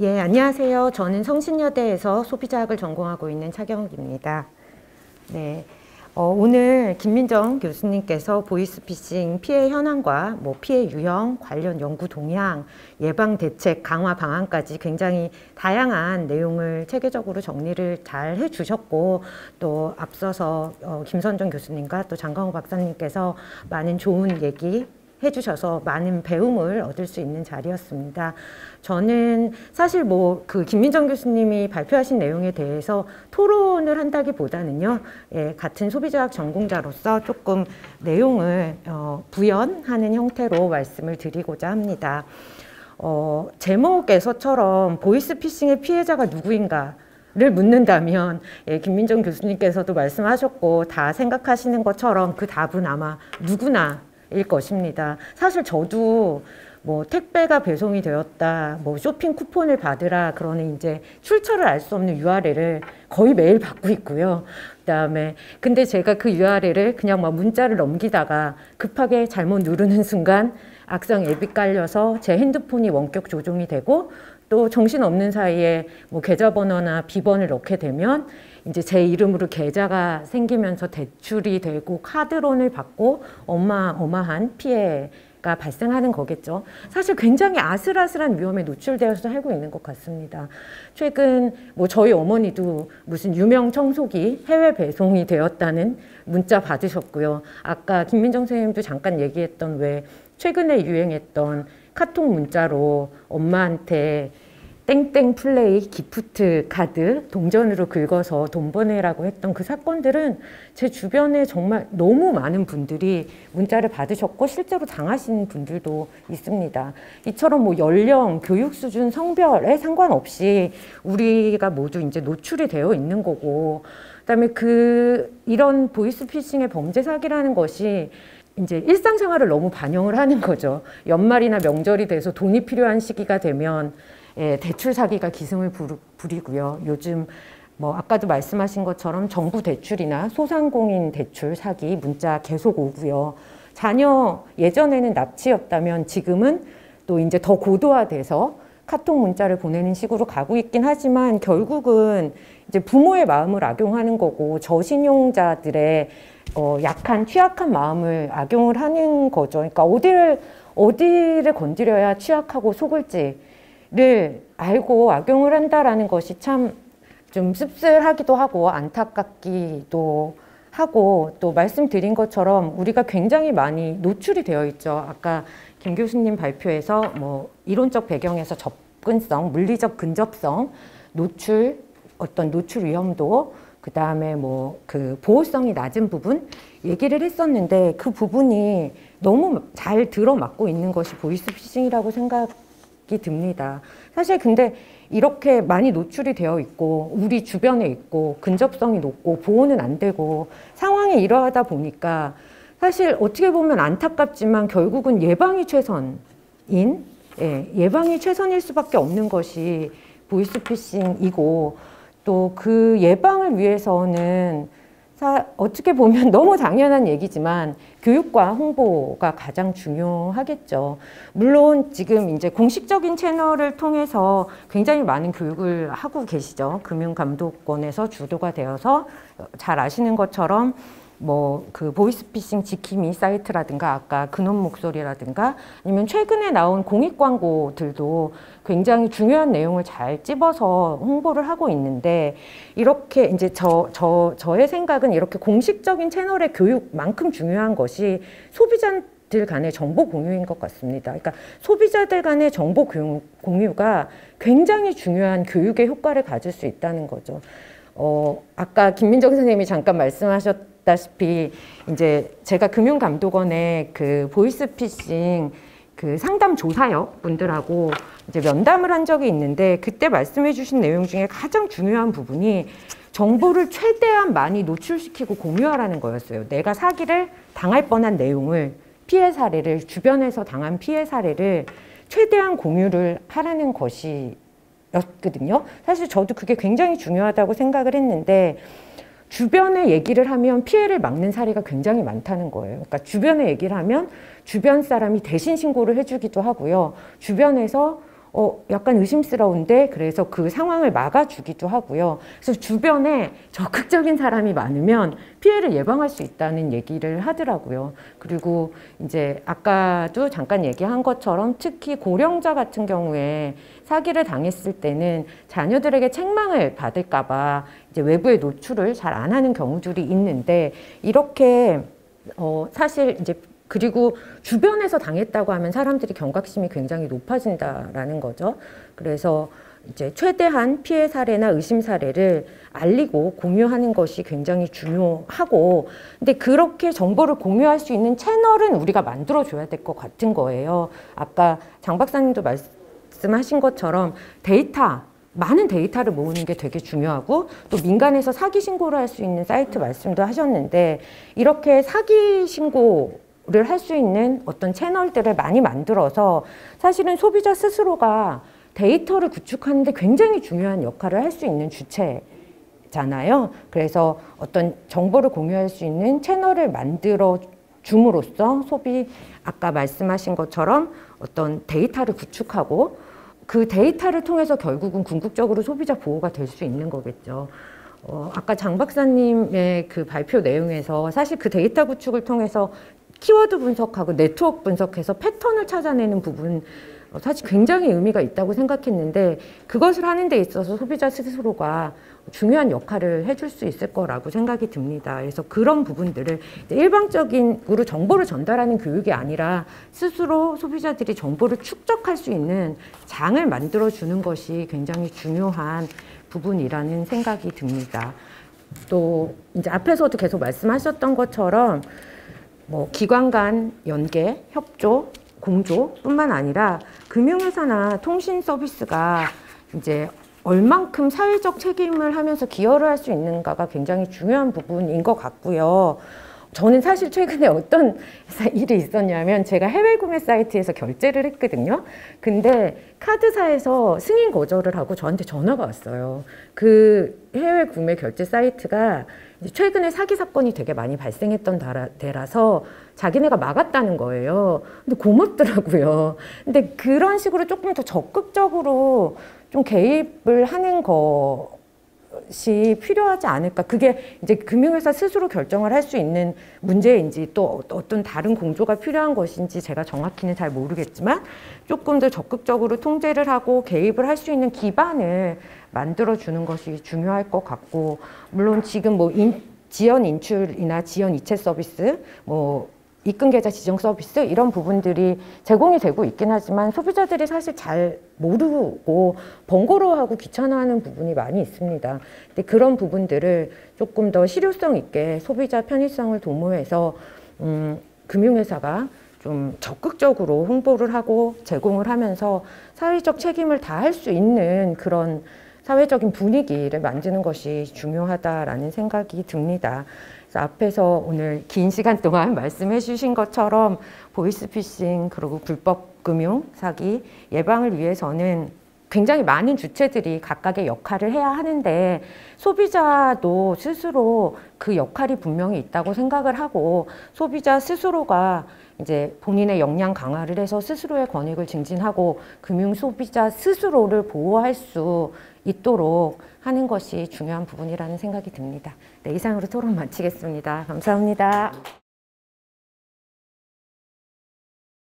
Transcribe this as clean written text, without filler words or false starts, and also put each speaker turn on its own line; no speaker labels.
예, 안녕하세요. 저는 성신여대에서 소비자학을 전공하고 있는 차경욱입니다. 네, 오늘 김민정 교수님께서 보이스피싱 피해 현황과 피해 유형, 관련 연구 동향, 예방 대책, 강화 방안까지 굉장히 다양한 내용을 체계적으로 정리를 잘 해주셨고, 또 앞서서 김선정 교수님과 또 장강호 박사님께서 많은 좋은 얘기 해주셔서 많은 배움을 얻을 수 있는 자리였습니다. 저는 사실 그 김민정 교수님이 발표하신 내용에 대해서 토론을 한다기보다는요, 같은 소비자학 전공자로서 조금 내용을 부연하는 형태로 말씀을 드리고자 합니다. 제목에서처럼 보이스피싱의 피해자가 누구인가 를 묻는다면, 김민정 교수님께서도 말씀하셨고 다 생각하시는 것처럼 그 답은 아마 누구나 일 것입니다. 사실 저도 택배가 배송이 되었다, 쇼핑 쿠폰을 받으라 그러는 이제 출처를 알 수 없는 URL을 거의 매일 받고 있고요. 그다음에 근데 제가 그 URL을 그냥 문자를 넘기다가 급하게 잘못 누르는 순간 악성 앱이 깔려서 제 핸드폰이 원격 조종이 되고, 또 정신없는 사이에 계좌번호나 비번을 넣게 되면 이제 제 이름으로 계좌가 생기면서 대출이 되고 카드론을 받고 어마어마한 피해가 발생하는 거겠죠. 사실 굉장히 아슬아슬한 위험에 노출되어서 살고 있는 것 같습니다. 최근 저희 어머니도 무슨 유명 청소기 해외 배송이 되었다는 문자 받으셨고요. 아까 김민정 선생님도 잠깐 얘기했던 왜 최근에 유행했던 카톡 문자로 엄마한테 땡땡 플레이 기프트 카드 동전으로 긁어서 돈 보내라고 했던 그 사건들은 제 주변에 정말 너무 많은 분들이 문자를 받으셨고 실제로 당하신 분들도 있습니다. 이처럼 연령, 교육 수준, 성별에 상관없이 우리가 모두 이제 노출이 되어 있는 거고, 그다음에 이런 보이스피싱의 범죄 사기라는 것이 이제 일상생활을 너무 반영을 하는 거죠. 연말이나 명절이 돼서 돈이 필요한 시기가 되면 대출 사기가 기승을 부리고요. 요즘 아까도 말씀하신 것처럼 정부 대출이나 소상공인 대출 사기 문자 계속 오고요. 자녀 예전에는 납치였다면 지금은 또 이제 더 고도화돼서 카톡 문자를 보내는 식으로 가고 있긴 하지만 결국은 이제 부모의 마음을 악용하는 거고 저신용자들의 약한 취약한 마음을 악용을 하는 거죠. 그러니까 어디를 건드려야 취약하고 속을지를 알고 악용을 한다라는 것이 참 좀 씁쓸하기도 하고 안타깝기도 하고, 또 말씀드린 것처럼 우리가 굉장히 많이 노출이 되어 있죠. 아까 김 교수님 발표에서 이론적 배경에서 접근성, 물리적 근접성, 어떤 노출 위험도, 그 다음에 보호성이 낮은 부분 얘기를 했었는데, 그 부분이 너무 잘 들어맞고 있는 것이 보이스피싱이라고 생각이 듭니다. 사실 근데 이렇게 많이 노출이 되어 있고 우리 주변에 있고 근접성이 높고 보호는 안 되고 상황이 이러하다 보니까 사실 어떻게 보면 안타깝지만 결국은 예방이 최선일 수밖에 없는 것이 보이스피싱이고, 또 그 예방을 위해서는 어떻게 보면 너무 당연한 얘기지만 교육과 홍보가 가장 중요하겠죠. 물론 지금 이제 공식적인 채널을 통해서 굉장히 많은 교육을 하고 계시죠. 금융감독원에서 주도가 되어서 잘 아시는 것처럼 그 보이스피싱 지킴이 사이트라든가 아까 근원 목소리라든가 아니면 최근에 나온 공익 광고들도 굉장히 중요한 내용을 잘 찝어서 홍보를 하고 있는데, 이렇게 이제 저의 생각은 이렇게 공식적인 채널의 교육만큼 중요한 것이 소비자들 간의 정보 공유인 것 같습니다. 그러니까 소비자들 간의 정보 공유가 굉장히 중요한 교육의 효과를 가질 수 있다는 거죠. 아까 김민정 선생님이 잠깐 말씀하셨다시피 이제 제가 금융감독원의 그 보이스피싱 상담 조사역 분들하고 이제 면담을 한 적이 있는데, 그때 말씀해 주신 내용 중에 가장 중요한 부분이 정보를 최대한 많이 노출시키고 공유하라는 거였어요. 내가 사기를 당할 뻔한 내용을, 피해 사례를, 주변에서 당한 피해 사례를 최대한 공유를 하라는 것이었거든요. 사실 저도 그게 굉장히 중요하다고 생각을 했는데, 주변에 얘기를 하면 피해를 막는 사례가 굉장히 많다는 거예요. 그러니까 주변에 얘기를 하면 주변 사람이 대신 신고를 해주기도 하고요. 주변에서 약간 의심스러운데 그래서 그 상황을 막아주기도 하고요. 그래서 주변에 적극적인 사람이 많으면 피해를 예방할 수 있다는 얘기를 하더라고요. 그리고 이제 아까도 잠깐 얘기한 것처럼 특히 고령자 같은 경우에 사기를 당했을 때는 자녀들에게 책망을 받을까봐 이제 외부에 노출을 잘 안 하는 경우들이 있는데 이렇게 사실 이제 그리고 주변에서 당했다고 하면 사람들이 경각심이 굉장히 높아진다라는 거죠. 그래서 이제 최대한 피해 사례나 의심 사례를 알리고 공유하는 것이 굉장히 중요하고, 근데 그렇게 정보를 공유할 수 있는 채널은 우리가 만들어줘야 될 것 같은 거예요. 아까 장 박사님도 말씀하신 것처럼 많은 데이터를 모으는 게 되게 중요하고, 또 민간에서 사기 신고를 할 수 있는 사이트 말씀도 하셨는데, 이렇게 사기 신고를 할 수 있는 어떤 채널들을 많이 만들어서 사실은 소비자 스스로가 데이터를 구축하는 데 굉장히 중요한 역할을 할 수 있는 주체잖아요. 그래서 어떤 정보를 공유할 수 있는 채널을 만들어 줌으로써 아까 말씀하신 것처럼 어떤 데이터를 구축하고 그 데이터를 통해서 결국은 궁극적으로 소비자 보호가 될 수 있는 거겠죠. 아까 장 박사님의 그 발표 내용에서 사실 그 데이터 구축을 통해서 키워드 분석하고 네트워크 분석해서 패턴을 찾아내는 부분 사실 굉장히 의미가 있다고 생각했는데, 그것을 하는 데 있어서 소비자 스스로가 중요한 역할을 해줄 수 있을 거라고 생각이 듭니다. 그래서 그런 부분들을 일방적으로 정보를 전달하는 교육이 아니라 스스로 소비자들이 정보를 축적할 수 있는 장을 만들어주는 것이 굉장히 중요한 부분이라는 생각이 듭니다. 또 이제 앞에서도 계속 말씀하셨던 것처럼 뭐 기관 간 연계, 협조, 공조뿐만 아니라 금융회사나 통신 서비스가 이제 얼만큼 사회적 책임을 하면서 기여를 할 수 있는가가 굉장히 중요한 부분인 것 같고요. 저는 사실 최근에 어떤 일이 있었냐면, 제가 해외 구매 사이트에서 결제를 했거든요. 근데 카드사에서 승인 거절을 하고 저한테 전화가 왔어요. 그 해외 구매 결제 사이트가 최근에 사기 사건이 되게 많이 발생했던 데라서 자기네가 막았다는 거예요. 근데 고맙더라고요. 근데 그런 식으로 조금 더 적극적으로 좀 개입을 하는 것이 필요하지 않을까. 그게 이제 금융회사 스스로 결정을 할 수 있는 문제인지 또 어떤 다른 공조가 필요한 것인지 제가 정확히는 잘 모르겠지만, 조금 더 적극적으로 통제를 하고 개입을 할 수 있는 기반을 만들어주는 것이 중요할 것 같고, 물론 지금 뭐 지연 인출이나 지연 이체 서비스, 뭐 입금 계좌 지정 서비스 이런 부분들이 제공이 되고 있긴 하지만 소비자들이 사실 잘 모르고 번거로워하고 귀찮아하는 부분이 많이 있습니다. 근데 그런 부분들을 조금 더 실효성 있게 소비자 편의성을 도모해서 금융회사가 좀 적극적으로 홍보를 하고 제공을 하면서 사회적 책임을 다할 수 있는 그런 사회적인 분위기를 만드는 것이 중요하다라는 생각이 듭니다. 그래서 앞에서 오늘 긴 시간 동안 말씀해 주신 것처럼 보이스피싱 그리고 불법 금융 사기 예방을 위해서는 굉장히 많은 주체들이 각각의 역할을 해야 하는데, 소비자도 스스로 그 역할이 분명히 있다고 생각을 하고, 소비자 스스로가 이제 본인의 역량 강화를 해서 스스로의 권익을 증진하고 금융 소비자 스스로를 보호할 수 있도록 하는 것이 중요한 부분이라는 생각이 듭니다. 네, 이상으로 토론 마치겠습니다. 감사합니다.